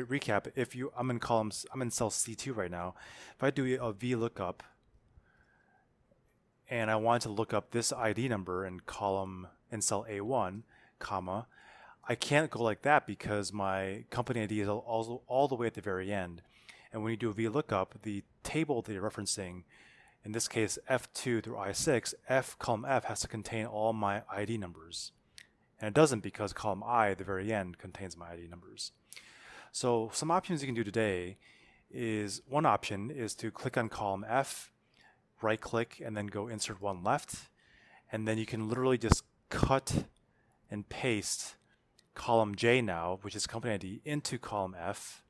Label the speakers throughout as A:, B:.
A: recap, I'm in I'm in cell C2 right now. If I do a VLOOKUP and I want to look up this ID number in cell A1, comma, I can't go like that because my company ID is also all the way at the very end. And when you do a VLOOKUP, the table that you're referencing, in this case F2 through I6, column F has to contain all my ID numbers. And it doesn't because column I at the very end contains my ID numbers. So some options you can do today is, one option is to click on column F, right click, and then go insert one left. And then you can literally just cut and paste column J now, which is company ID, into column F.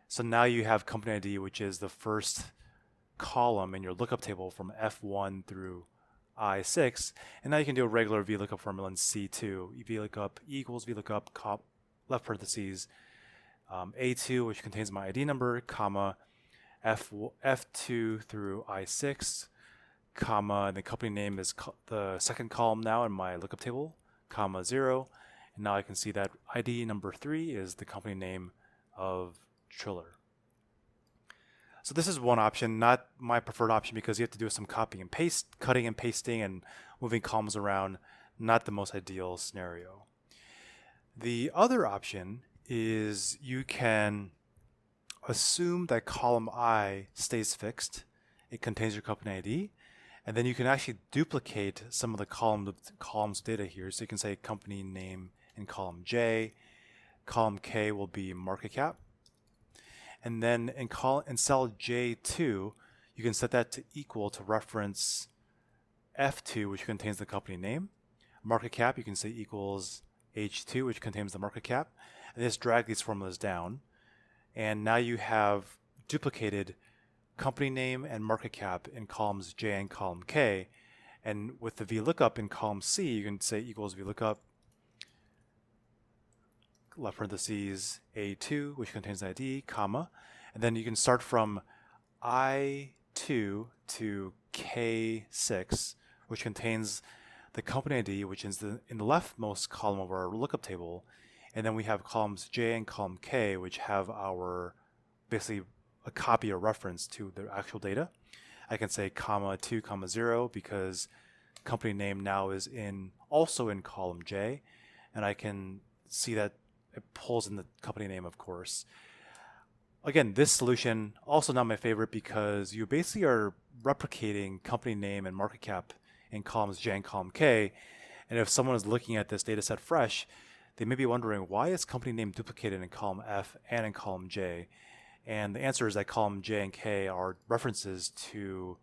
A: So now you have company ID, which is the first column in your lookup table from F1 through I6. And now you can do a regular VLOOKUP formula in C2. VLOOKUP equals VLOOKUP left parentheses A2, which contains my ID number, comma, F2 through I6, comma, and the company name is the second column now in my lookup table, comma 0. And now I can see that ID number 3 is the company name of Triller. So this is one option, not my preferred option because you have to do some copying and paste, cutting and pasting and moving columns around, not the most ideal scenario. The other option is you can assume that column I stays fixed. It contains your company ID. And then you can actually duplicate some of the columns data here. So you can say company name in column J. Column K will be market cap. And then in cell J2, you can set that to equal to reference F2, which contains the company name. Market cap, you can say equals H2, which contains the market cap. And just drag these formulas down. And now you have duplicated company name and market cap in columns J and column K. And with the VLOOKUP in column C, you can say equals VLOOKUP left parentheses A2, which contains ID, comma. And then you can start from I2 to K6, which contains the company ID, which is in the leftmost column of our lookup table. And then we have columns J and column K, which have our basically a copy or reference to the actual data. I can say comma 2, comma 0 because company name now is also in column J. And I can see that it pulls in the company name, of course. Again, this solution also not my favorite because you basically are replicating company name and market cap in columns J and column K. And if someone is looking at this data set fresh, they may be wondering, why is company name duplicated in column F and in column J? And the answer is that column J and K are references to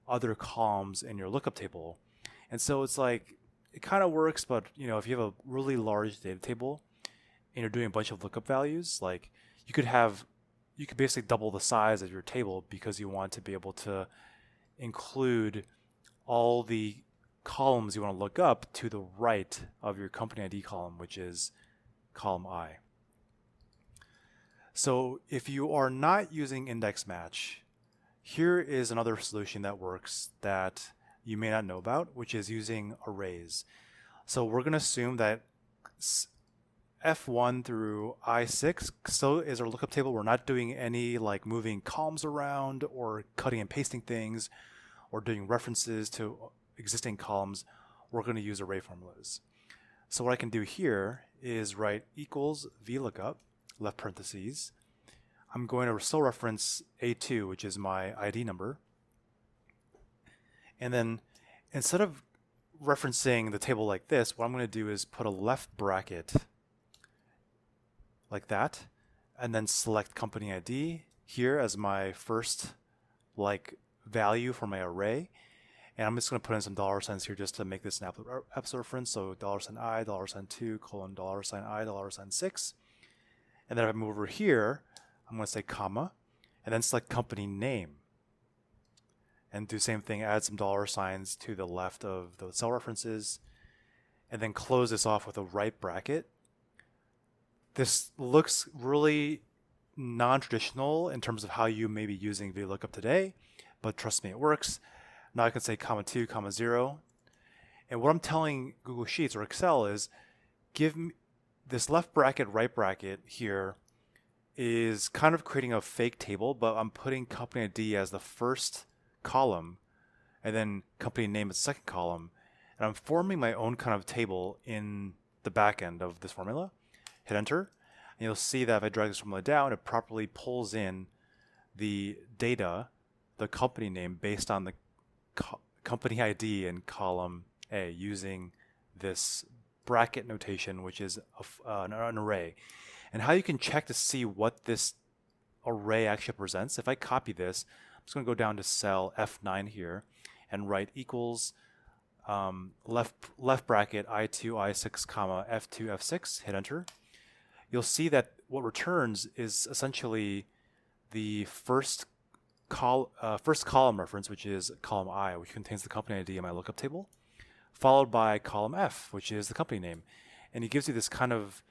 A: other columns in your lookup table. And so it's like, it kind of works, but if you have a really large data table and you're doing a bunch of lookup values, like you could basically double the size of your table because you want to be able to include all the columns you want to look up to the right of your company ID column, which is column I. So if you are not using index match, here is another solution that works that you may not know about, which is using arrays. So we're going to assume that F1 through I6 still is our lookup table. We're not doing any like moving columns around or cutting and pasting things or doing references to existing columns. We're going to use array formulas. So what I can do here is write equals VLOOKUP, left parentheses. I'm going to still reference A2, which is my ID number. And then instead of referencing the table like this, what I'm going to do is put a left bracket like that, and then select company ID here as my first value for my array. And I'm just going to put in some $signs here just to make this an episode reference. So $I, $2, colon, $I, $6. And then if I move over here, I'm going to say comma, and then select company name. And do the same thing, add some $signs to the left of the cell references, and then close this off with a right bracket. This looks really non-traditional in terms of how you may be using VLOOKUP today, but trust me, it works. Now I can say comma 2, comma 0. And what I'm telling Google Sheets or Excel is give me this left bracket, right bracket here is kind of creating a fake table, but I'm putting company ID as the first column and then company name as the second column. And I'm forming my own kind of table in the back end of this formula. Hit enter. And you'll see that if I drag this formula down, it properly pulls in the data, the company name, based on the company ID in column A using this bracket notation, which is an array. And how you can check to see what this array actually represents, if I copy this, I'm just going to go down to cell F9 here and write equals left bracket I2, I6, comma, F2, F6, hit enter. You'll see that what returns is essentially the first column reference, which is column I, which contains the company ID in my lookup table, followed by column F, which is the company name. And it gives you this kind of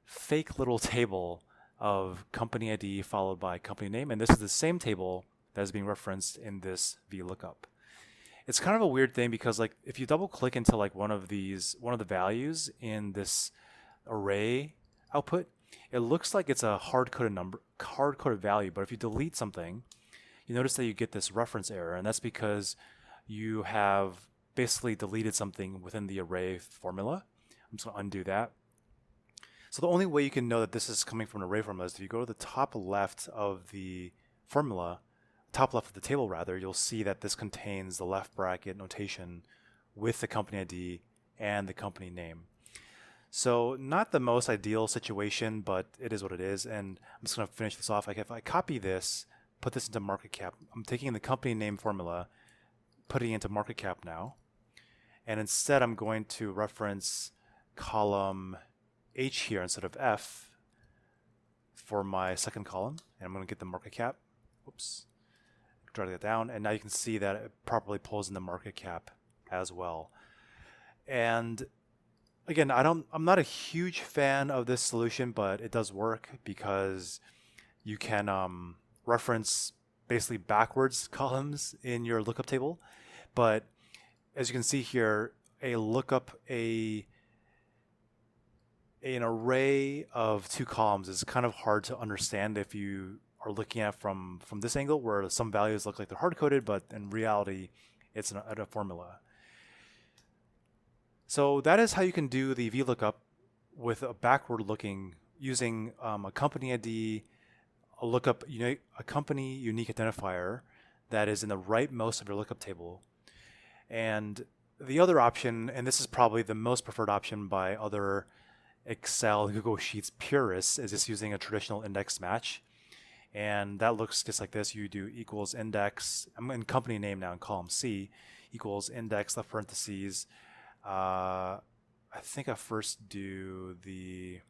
A: fake little table of company ID followed by company name. And this is the same table that is being referenced in this VLOOKUP. It's kind of a weird thing because like if you double click into like one of the values in this array output, it looks like it's a hard-coded value, but if you delete something, you notice that you get this reference error, and that's because you have basically deleted something within the array formula. I'm just going to undo that. So the only way you can know that this is coming from an array formula is if you go to the top left of the formula, top left of the table rather, you'll see that this contains the left bracket notation with the company ID and the company name. So not the most ideal situation, but it is what it is. And I'm just going to finish this off. Like if I copy this, put this into market cap, I'm taking the company name formula, putting it into market cap now. And instead I'm going to reference column H here instead of F for my second column. And I'm going to get the market cap. Oops. Drag that down. And now you can see that it properly pulls in the market cap as well. And again, I'm not a huge fan of this solution, but it does work because you can reference basically backwards columns in your lookup table. But as you can see here, an array of two columns is kind of hard to understand if you are looking at from this angle, where some values look like they're hard-coded, but in reality, it's a formula. So that is how you can do the VLOOKUP with a backward-looking, using a company ID, a company unique identifier that is in the rightmost of your lookup table. And the other option, and this is probably the most preferred option by other Excel and Google Sheets purists, is just using a traditional index match. And that looks just like this. You do equals index, I'm in company name now in column C, equals index left parentheses. I think I first do the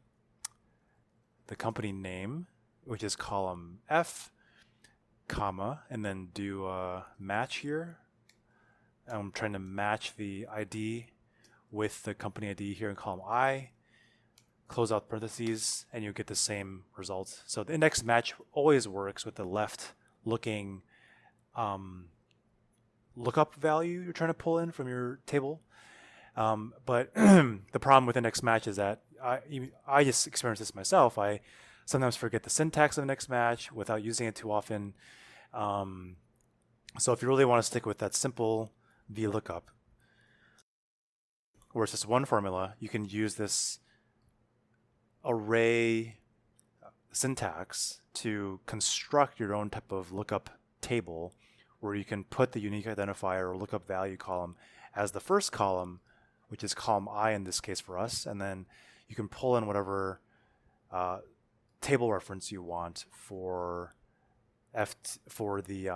A: company name, which is column F, comma, and then do a match here. I'm trying to match the ID with the company ID here in column I. Close out parentheses, and you get the same result. So the index match always works with the left-looking lookup value you're trying to pull in from your table. But the problem with index match is that I just experienced this myself. I sometimes forget the syntax of index match without using it too often. So if you really want to stick with that simple VLOOKUP, where it's just one formula, you can use this array syntax to construct your own type of lookup table, where you can put the unique identifier or lookup value column as the first column, which is column I in this case for us, and then you can pull in whatever table reference you want for the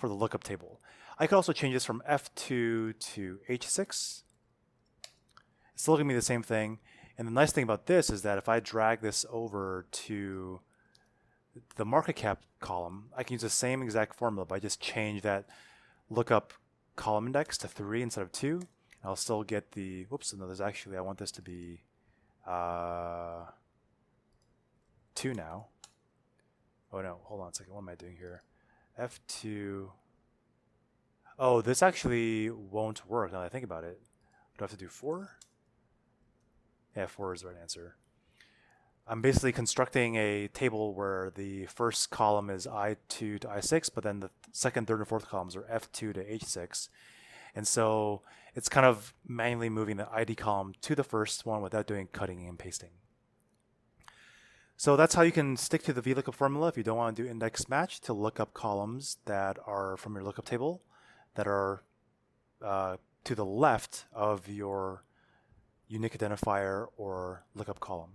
A: lookup table. I could also change this from F2 to H6. It's still going to be the same thing. And the nice thing about this is that if I drag this over to the market cap column, I can use the same exact formula, but I just change that lookup column index to 3 instead of 2. I'll still get the, whoops, no, there's actually, I want this to be 2 now. Oh no, hold on a second, what am I doing here? F2, oh, this actually won't work now that I think about it. Do I have to do 4? Yeah, 4 is the right answer. I'm basically constructing a table where the first column is I2 to I6, but then the second, third, and fourth columns are F2 to H6. And so it's kind of manually moving the ID column to the first one without doing cutting and pasting. So that's how you can stick to the VLOOKUP formula if you don't want to do index match to look up columns that are from your lookup table that are to the left of your unique identifier or lookup column.